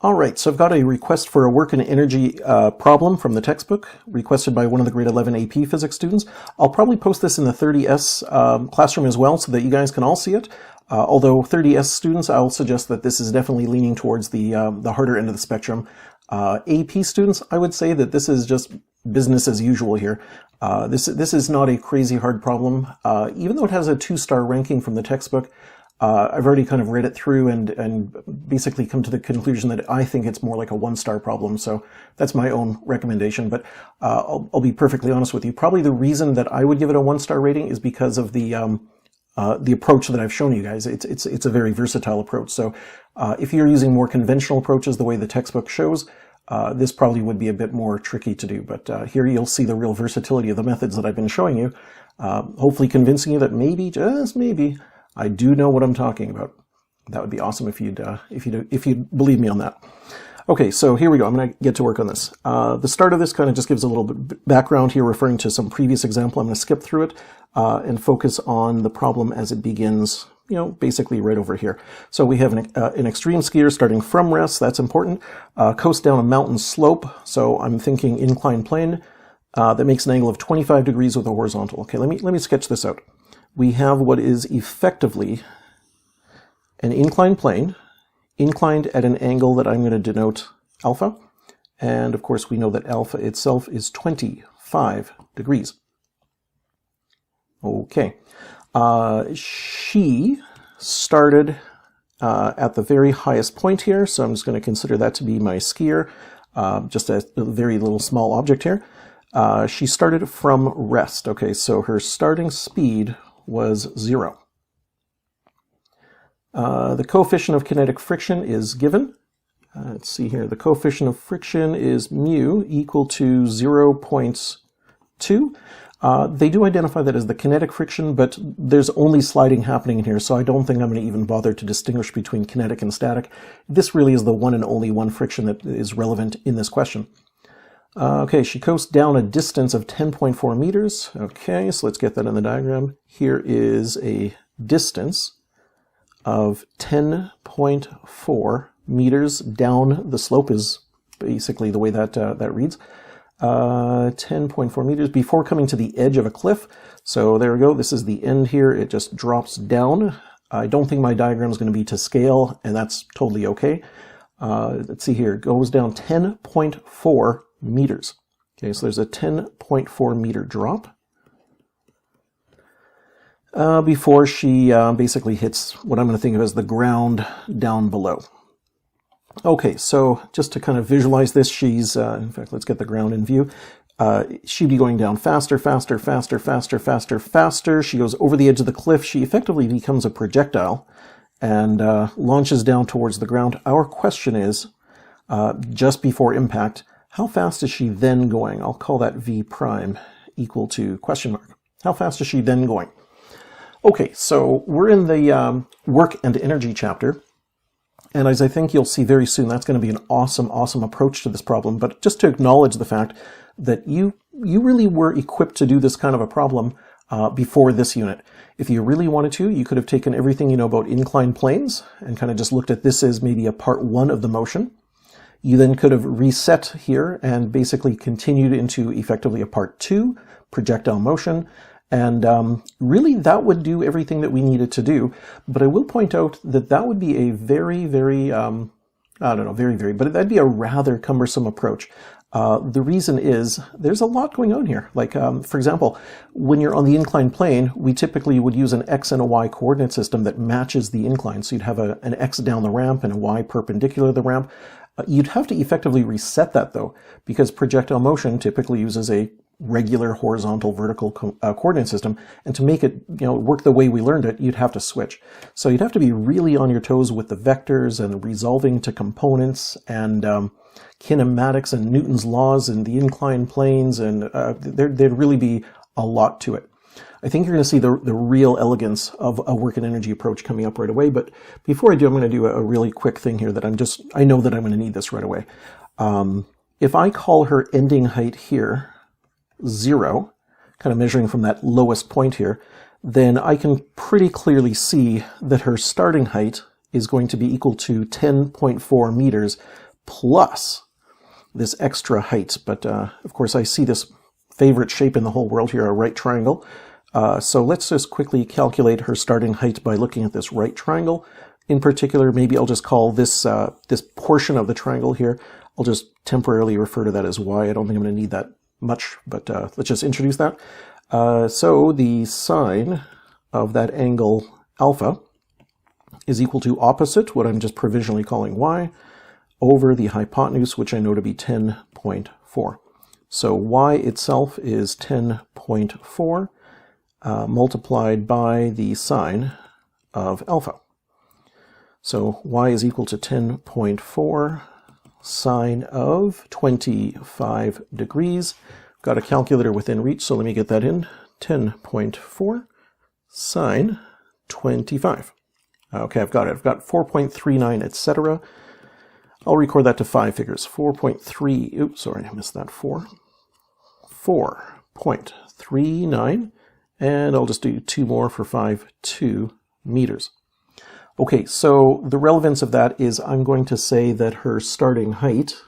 All right, so I've got a request for a work and energy problem from the textbook, requested by one of the grade 11 AP physics students. I'll probably post this in the 30S classroom as well so that you guys can all see it. Although 30S students, I'll suggest that this is definitely leaning towards the harder end of the spectrum. AP students, I would say that this is just business as usual here. This is not a crazy hard problem. Even though it has a 2-star ranking from the textbook, I've already kind of read it through and basically come to the conclusion that I think it's more like a 1-star problem. So that's my own recommendation. But I'll be perfectly honest with you. Probably the reason that I would give it a 1-star rating is because of the approach that I've shown you guys. It's a very versatile approach. So if you're using more conventional approaches the way the textbook shows, this probably would be a bit more tricky to do. But here you'll see the real versatility of the methods that I've been showing you, hopefully convincing you that maybe, just maybe, I do know what I'm talking about. That would be awesome if you'd believe me on that. Okay, so here we go. I'm going to get to work on this. The start of this kind of just gives a little bit background here, referring to some previous example. I'm going to skip through it and focus on the problem as it begins, basically right over here. So we have an extreme skier starting from rest. That's important. Coast down a mountain slope. So I'm thinking inclined plane that makes an angle of 25 degrees with a horizontal. Okay, let me sketch this out. We have what is effectively an inclined plane, inclined at an angle that I'm going to denote alpha. And of course, we know that alpha itself is 25 degrees. Okay. She started at the very highest point here, so I'm just going to consider that to be my skier, just a very little small object here. She started from rest. Okay, so her starting speed was 0. The coefficient of kinetic friction is given. Let's see here. The coefficient of friction is mu equal to 0.2. They do identify that as the kinetic friction, but there's only sliding happening in here, so I don't think I'm going to even bother to distinguish between kinetic and static. This really is the one and only one friction that is relevant in this question. Okay, she coasts down a distance of 10.4 meters. Okay, so let's get that in the diagram. Here is a distance of 10.4 meters down the slope is basically the way that that reads. 10.4 meters before coming to the edge of a cliff. So there we go. This is the end here. It just drops down. I don't think my diagram is going to be to scale, and that's totally okay. Let's see here. It goes down 10.4 meters. Okay, so there's a 10.4 meter drop before she basically hits what I'm going to think of as the ground down below. Okay, so just to kind of visualize this, she's, in fact, let's get the ground in view. She'd be going down faster, faster, faster, faster, faster, faster. She goes over the edge of the cliff. She effectively becomes a projectile and launches down towards the ground. Our question is, just before impact, how fast is she then going? I'll call that V prime equal to question mark. How fast is she then going? Okay, so we're in the work and energy chapter. And as I think you'll see very soon, that's going to be an awesome, awesome approach to this problem. But just to acknowledge the fact that you really were equipped to do this kind of a problem before this unit. If you really wanted to, you could have taken everything you know about inclined planes and kind of just looked at this as maybe a part 1 of the motion. You then could have reset here and basically continued into effectively a part 2, projectile motion. And really that would do everything that we needed to do. But I will point out that that would be a very, very, I don't know, very, but that'd be a rather cumbersome approach. The reason is there's a lot going on here. Like, for example, when you're on the inclined plane, we typically would use an X and a Y coordinate system that matches the incline. So you'd have an X down the ramp and a Y perpendicular to the ramp. You'd have to effectively reset that though, because projectile motion typically uses a regular horizontal vertical coordinate system, and to make it work the way we learned it, you'd have to switch. So you'd have to be really on your toes with the vectors and resolving to components and kinematics and Newton's laws and the inclined planes, and there'd really be a lot to it. I think you're going to see the real elegance of a work and energy approach coming up right away. But before I do, I'm going to do a really quick thing here that I know that I'm going to need this right away. If I call her ending height here 0, kind of measuring from that lowest point here, then I can pretty clearly see that her starting height is going to be equal to 10.4 meters plus this extra height. But of course, I see this favorite shape in the whole world here, a right triangle. So let's just quickly calculate her starting height by looking at this right triangle. In particular, maybe I'll just call this this portion of the triangle here, I'll just temporarily refer to that as y. I don't think I'm going to need that much, but let's just introduce that. So the sine of that angle alpha is equal to opposite, what I'm just provisionally calling y, over the hypotenuse, which I know to be 10.4. So y itself is 10.4 multiplied by the sine of alpha. So y is equal to 10.4 sine of 25 degrees. Got a calculator within reach, so let me get that in. 10.4 sine 25. Okay, I've got it. I've got 4.39, etc. I'll record that to 5 figures. 4.3, oops, sorry, I missed that 4. 4.39, and I'll just do 2 more for 2 meters. Okay, so the relevance of that is I'm going to say that her starting height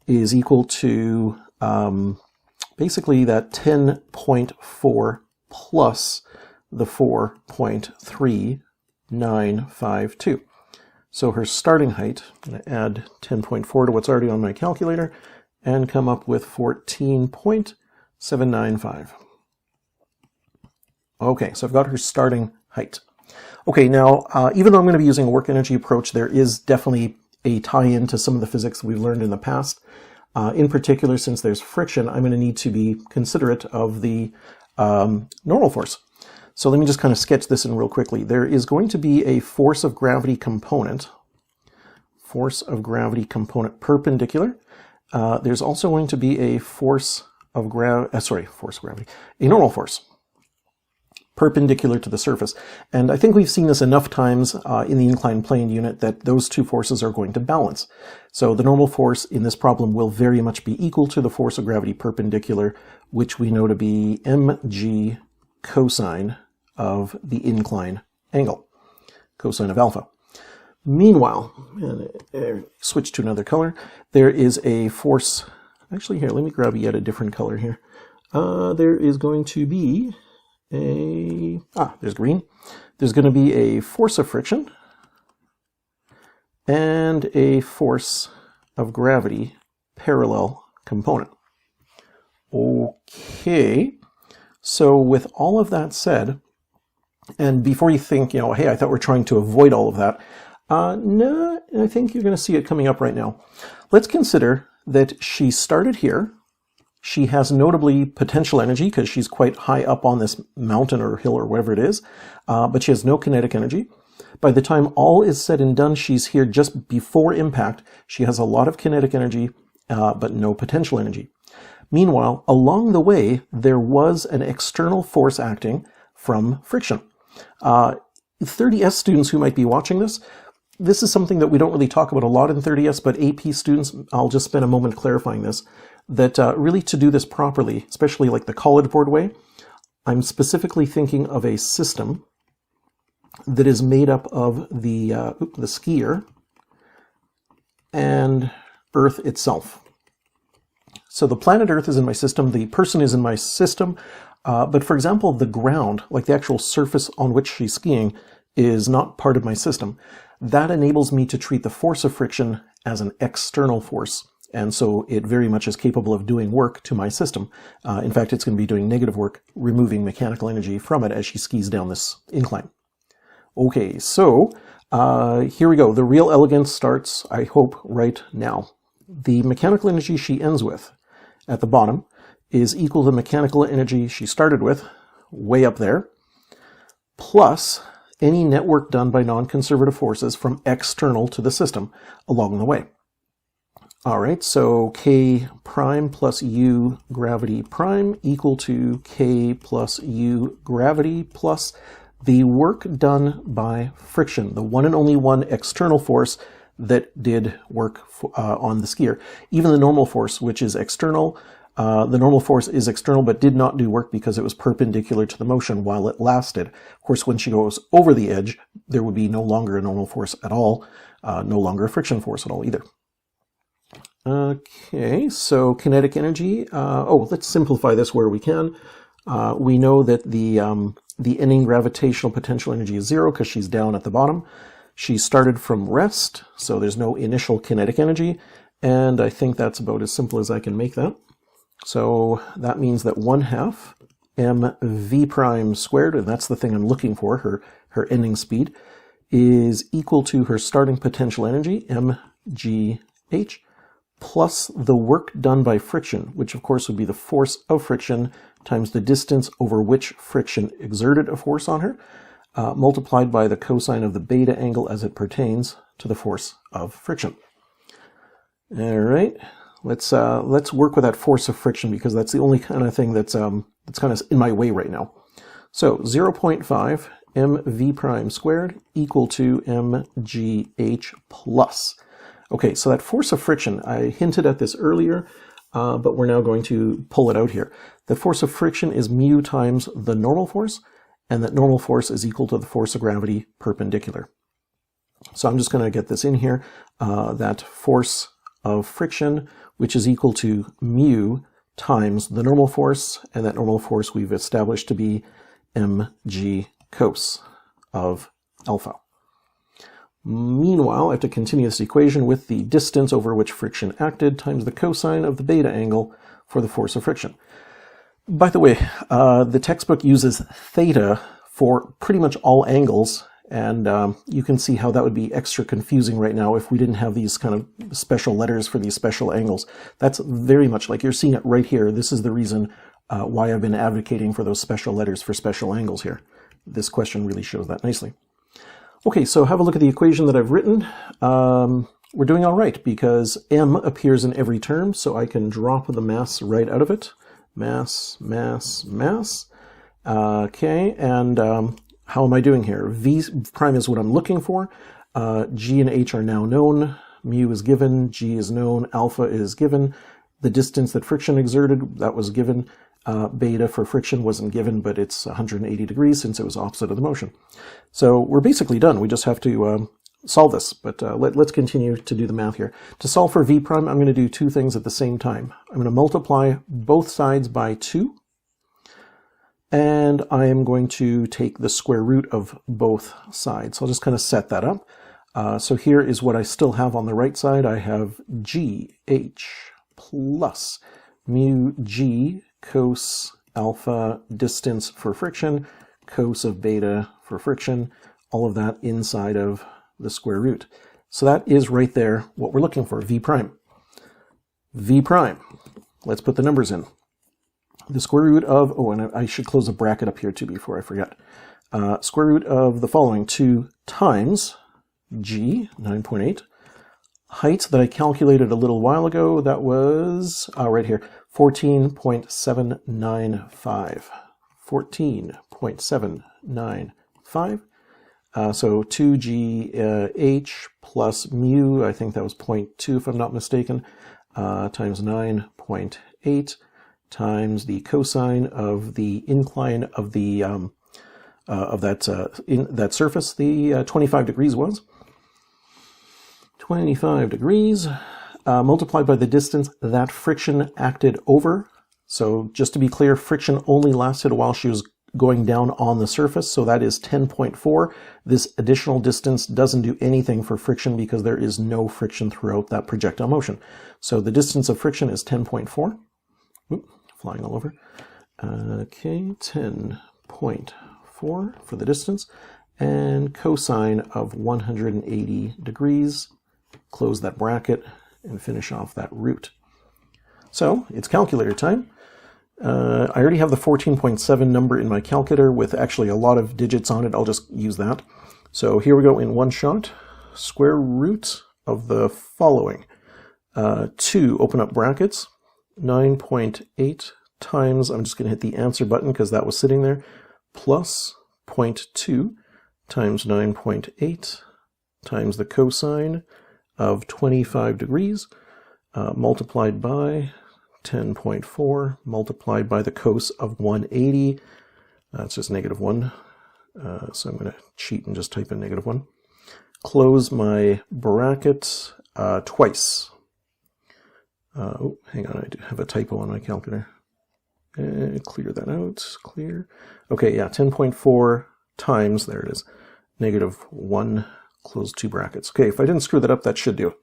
is equal to basically that 10.4 plus the 4.3952. So her starting height, I'm going to add 10.4 to what's already on my calculator and come up with 14.795. Okay, so I've got her starting height. Okay, now, even though I'm going to be using a work energy approach, there is definitely a tie-in to some of the physics we've learned in the past. In particular, since there's friction, I'm going to need to be considerate of the normal force. So let me just kind of sketch this in real quickly. There is going to be a force of gravity component perpendicular. There's also going to be a a normal force perpendicular to the surface. And I think we've seen this enough times in the inclined plane unit that those two forces are going to balance. So the normal force in this problem will very much be equal to the force of gravity perpendicular, which we know to be mg cosine of the incline angle, cosine of alpha. Meanwhile, and switch to another color, there is a force, actually here, let me grab yet a different color here. There is going to be there's green. There's going to be a force of friction and a force of gravity parallel component. Okay, so with all of that said, and before you think, hey, I thought we're trying to avoid all of that, no, I think you're going to see it coming up right now. Let's consider that she started here. She has notably potential energy because she's quite high up on this mountain or hill or whatever it is, but she has no kinetic energy. By the time all is said and done, she's here just before impact. She has a lot of kinetic energy, but no potential energy. Meanwhile, along the way, there was an external force acting from friction. 30S students who might be watching this, this is something that we don't really talk about a lot in 30S, but AP students, I'll just spend a moment clarifying this, that really to do this properly, especially like the College Board way, I'm specifically thinking of a system that is made up of the skier and Earth itself. So the planet Earth is in my system, the person is in my system, but for example, the ground, like the actual surface on which she's skiing, is not part of my system. That enables me to treat the force of friction as an external force. And so it very much is capable of doing work to my system. In fact, it's going to be doing negative work, removing mechanical energy from it as she skis down this incline. Okay, so here we go. The real elegance starts, I hope, right now. The mechanical energy she ends with at the bottom is equal to the mechanical energy she started with, way up there, plus any net work done by non-conservative forces from external to the system along the way. All right, so K prime plus U gravity prime equal to K plus U gravity plus the work done by friction, the one and only one external force that did work on the skier. Even the normal force, which is external, the normal force is external but did not do work because it was perpendicular to the motion while it lasted. Of course, when she goes over the edge, there would be no longer a normal force at all. no longer a friction force at all either. Okay, so kinetic energy. Let's simplify this where we can. We know that the ending gravitational potential energy is 0 because she's down at the bottom. She started from rest, so there's no initial kinetic energy, and I think that's about as simple as I can make that. So that means that 1/2 mv prime squared, and that's the thing I'm looking for, her ending speed, is equal to her starting potential energy, mgh, plus the work done by friction, which of course would be the force of friction times the distance over which friction exerted a force on her, multiplied by the cosine of the beta angle as it pertains to the force of friction. All right, let's work with that force of friction because that's the only kind of thing that's kind of in my way right now. So 0.5 mv prime squared equal to mgh plus. Okay, so that force of friction, I hinted at this earlier, but we're now going to pull it out here. The force of friction is mu times the normal force, and that normal force is equal to the force of gravity perpendicular. So I'm just going to get this in here, that force of friction, which is equal to mu times the normal force, and that normal force we've established to be mg cos of alpha. Meanwhile, I have to continue this equation with the distance over which friction acted times the cosine of the beta angle for the force of friction. By the way, the textbook uses theta for pretty much all angles, and you can see how that would be extra confusing right now if we didn't have these kind of special letters for these special angles. That's very much like you're seeing it right here. This is the reason why I've been advocating for those special letters for special angles here. This question really shows that nicely. Okay, so have a look at the equation that I've written. We're doing all right because m appears in every term, so I can drop the mass right out of it. Mass, mass, mass. Okay, and how am I doing here? V prime is what I'm looking for. G and H are now known. Mu is given, G is known, alpha is given. The distance that friction exerted, that was given. Beta for friction wasn't given, but it's 180 degrees since it was opposite of the motion. So we're basically done. We just have to solve this, but let's continue to do the math here. To solve for v prime, I'm going to do two things at the same time. I'm going to multiply both sides by 2, and I am going to take the square root of both sides. So I'll just kind of set that up. So here is what I still have on the right side. I have GH plus mu G cos alpha distance for friction, cos of beta for friction, all of that inside of the square root. So that is right there what we're looking for, v prime. V prime, let's put the numbers in. The square root of, oh, and I should close a bracket up here too before I forget. Square root of the following, 2 times g, 9.8. Height that I calculated a little while ago, that was, right here, 14.795. 14.795. So 2gh plus mu, I think that was 0.2 if I'm not mistaken, times 9.8 times the cosine of the incline of the that surface, the 25 degrees was. 25 degrees multiplied by the distance that friction acted over. So just to be clear, friction only lasted while she was going down on the surface, so that is 10.4. This additional distance doesn't do anything for friction because there is no friction throughout that projectile motion. So the distance of friction is 10.4. Oop, flying all over. Okay, 10.4 for the distance, and cosine of 180 degrees. Close that bracket and finish off that root. So it's calculator time. I already have the 14.7 number in my calculator with actually a lot of digits on it. I'll just use that. So here we go in one shot. Square root of the following. 2, open up brackets, 9.8 times, I'm just going to hit the answer button because that was sitting there, plus 0.2 times 9.8 times the cosine of 25 degrees multiplied by 10.4 multiplied by the cos of 180. That's just -1. So I'm going to cheat and just type in -1. close my bracket twice. Oh, hang on, I do have a typo on my calculator. Clear that out, clear. Okay, yeah, 10.4 times, there it is, -1, close two brackets. Okay, if I didn't screw that up, that should do it.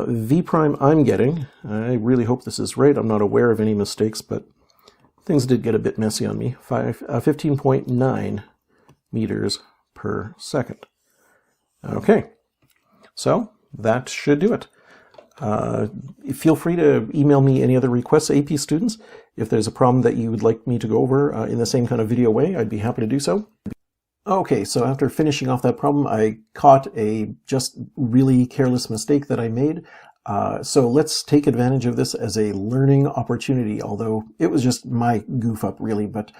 V prime I'm getting, I really hope this is right, I'm not aware of any mistakes, but things did get a bit messy on me. 15.9 meters per second. Okay, so that should do it. Feel free to email me any other requests, AP students. If there's a problem that you would like me to go over in the same kind of video way, I'd be happy to do so. Okay, so after finishing off that problem, I caught a just really careless mistake that I made. So let's take advantage of this as a learning opportunity, although it was just my goof up really. But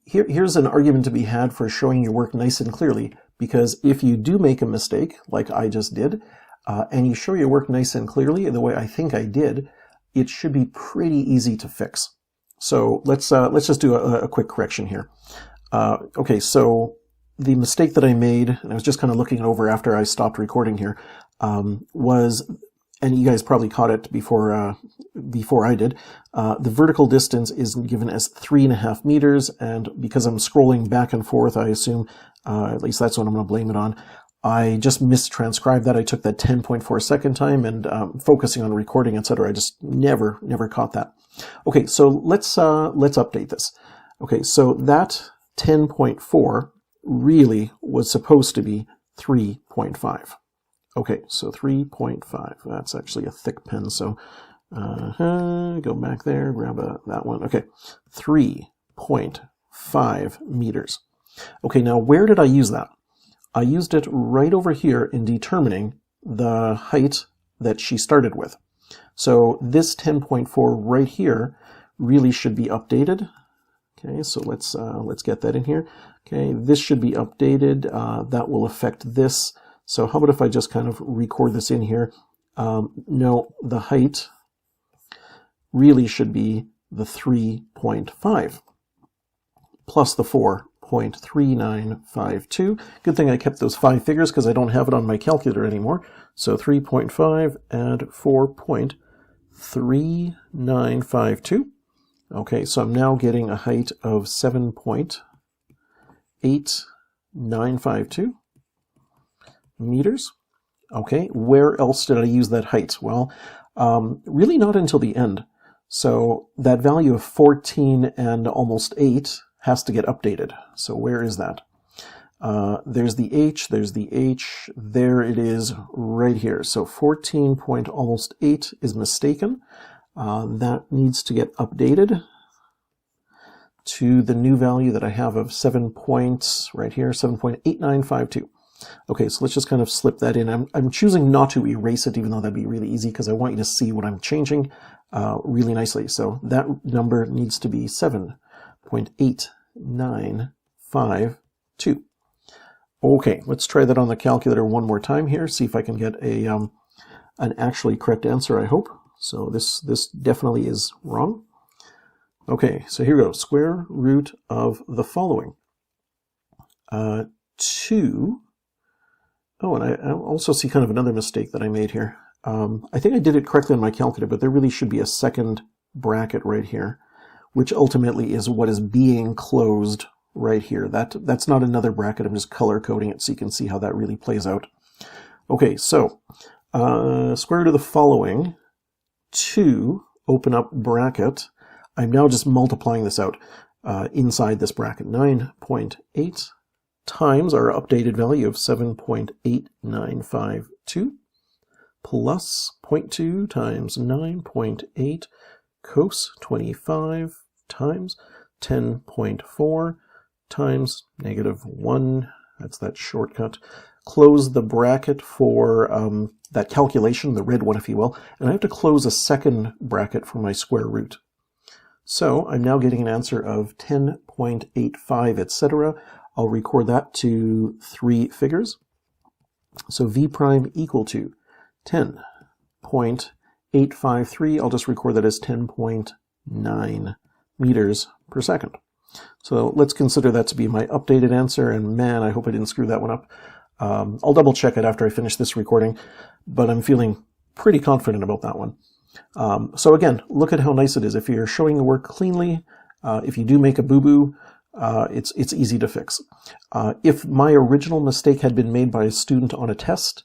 here's an argument to be had for showing your work nice and clearly, because if you do make a mistake, like I just did, and you show your work nice and clearly the way I think I did, it should be pretty easy to fix. So let's just do a quick correction here. Okay, so the mistake that I made, and I was just kind of looking it over after I stopped recording here, was, and you guys probably caught it before I did, the vertical distance is given as 3.5 meters, and because I'm scrolling back and forth, I assume, at least that's what I'm going to blame it on, I just mistranscribed that. I took that 10.4 second time, and focusing on recording, etc. I just never caught that. Okay, so let's update this. Okay, so that 10.4 really was supposed to be 3.5. Okay, so 3.5. That's actually a thick pen, so go back there, grab that one. Okay, 3.5 meters. Okay, now where did I use that? I used it right over here in determining the height that she started with. So this 10.4 right here really should be updated. Okay, so let's get that in here. Okay, this should be updated. That will affect this. So how about if I just kind of record this in here? No, the height really should be the 3.5 plus the 4.3952. Good thing I kept those 5 figures because I don't have it on my calculator anymore. So 3.5 and 4.3952. Okay, so I'm now getting a height of 7.8952 meters. Okay, where else did I use that height? Well, really not until the end. So that value of 14 and almost 8 has to get updated. So where is that? There's the H, there it is right here. So 14 point almost 8 is mistaken. That needs to get updated to the new value that I have of 7 points right here, 7.8952. Okay, so let's just kind of slip that in. I'm choosing not to erase it, even though that'd be really easy, because I want you to see what I'm changing really nicely. So that number needs to be 7.8952. Okay, let's try that on the calculator one more time here, see if I can get a an actually correct answer, I hope. So this definitely is wrong. Okay, so here we go. Square root of the following. 2. Oh, and I also see kind of another mistake that I made here. I think I did it correctly on my calculator, but there really should be a second bracket right here, which ultimately is what is being closed right here. That's not another bracket. I'm just color coding it so you can see how that really plays out. Okay, so square root of the following, 2, open up bracket. I'm now just multiplying this out inside this bracket. 9.8 times our updated value of 7.8952 plus 0.2 times 9.8 cos 25 times 10.4 times -1. That's that shortcut. Close the bracket for that calculation, the red one if you will, and I have to close a second bracket for my square root. So I'm now getting an answer of 10.85, etc. I'll record that to 3 figures. So V prime equal to 10.853. I'll just record that as 10.9 meters per second. So let's consider that to be my updated answer, and man, I hope I didn't screw that one up. I'll double check it after I finish this recording, but I'm feeling pretty confident about that one. So again, look at how nice it is. If you're showing the work cleanly, if you do make a boo-boo, it's easy to fix. If my original mistake had been made by a student on a test,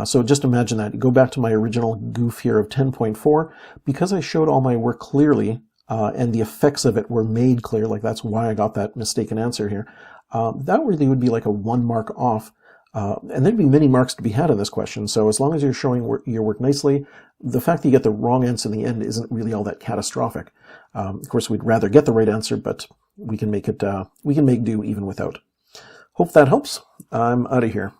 so just imagine that. Go back to my original goof here of 10.4. Because I showed all my work clearly, and the effects of it were made clear, like that's why I got that mistaken answer here, that really would be like a 1 mark off. And there'd be many marks to be had in this question. So as long as you're showing your work nicely, the fact that you get the wrong answer in the end isn't really all that catastrophic. Of course, we'd rather get the right answer, but we can make do even without. Hope that helps. I'm out of here.